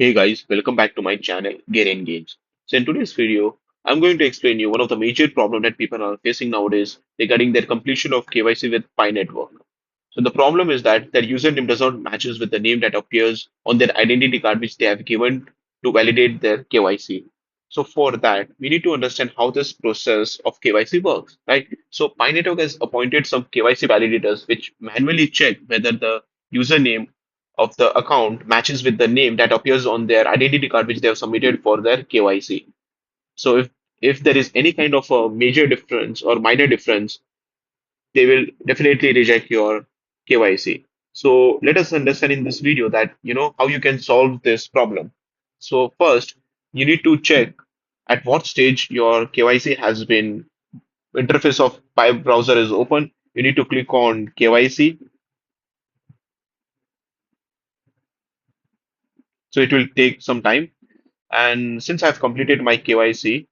Hey guys, welcome back to my channel, Gain Games. So in today's video, I'm going to explain you one of the major problems that people are facing nowadays regarding their completion of KYC with Pi Network. So the problem is that their username does not matches with the name that appears on their identity card which they have given to validate their KYC. So for that, we need to understand how this process of KYC works, right? So Pi Network has appointed some KYC validators which manually check whether the username of the account matches with the name that appears on their identity card which they have submitted for their KYC. So if there is any kind of a major difference or minor difference, they will definitely reject your KYC. So let us understand in this video that how you can solve this problem. So first, you need to check at what stage your KYC has been interface of Pi browser is open. You need to click on KYC. So it will take some time. And since I've completed my KYC,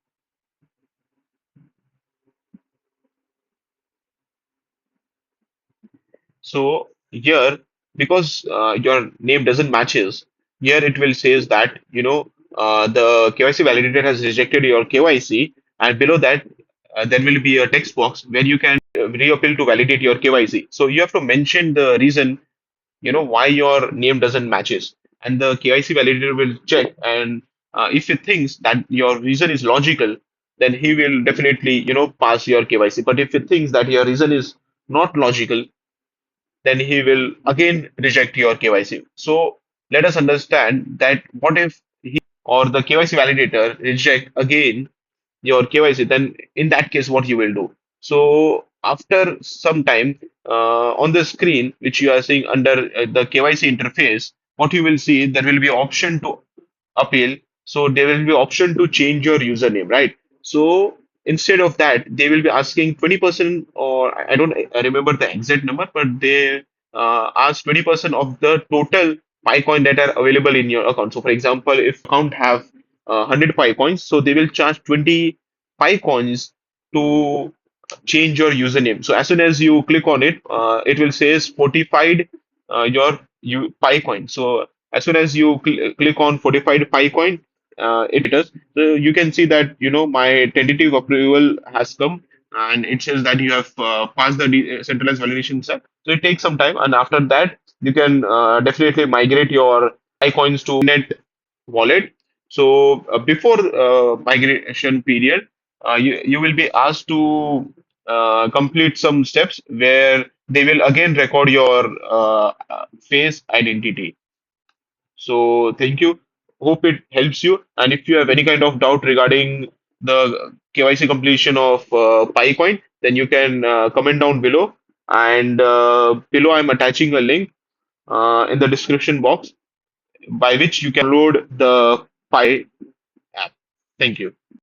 so here, because your name doesn't matches, here it will says that the KYC validator has rejected your KYC, and below that there will be a text box where you can reappeal to validate your KYC. So you have to mention the reason why your name doesn't matches, and the KYC validator will check, and if it thinks that your reason is logical, then he will definitely pass your KYC. But if it thinks that your reason is not logical, then he will again reject your KYC. So let us understand that what if he or the KYC validator reject again your KYC, then in that case, what you will do? So after some time, on the screen which you are seeing under the KYC interface, what you will see, there will be option to appeal. So there will be option to change your username, right? So instead of that, they will be asking 20%, or I don't remember the exact number, but they ask 20% of the total Pi coin that are available in your account. So for example, if account have 100 Pi coins, so they will charge 20 Pi coins to change your username. So as soon as you click on it, it will says fortified your Pi coin. So as soon as you click on fortified Pi coin, it does. So you can see that my tentative approval has come, and it says that you have passed the centralized validation step. So it takes some time, and after that you can definitely migrate your Pi coins to net wallet. So before migration period, you will be asked to complete some steps where they will again record your face identity. So thank you. Hope it helps you. And if you have any kind of doubt regarding the KYC completion of PiCoin, then you can comment down below. And below, I'm attaching a link in the description box by which you can load the Pi app. Thank you.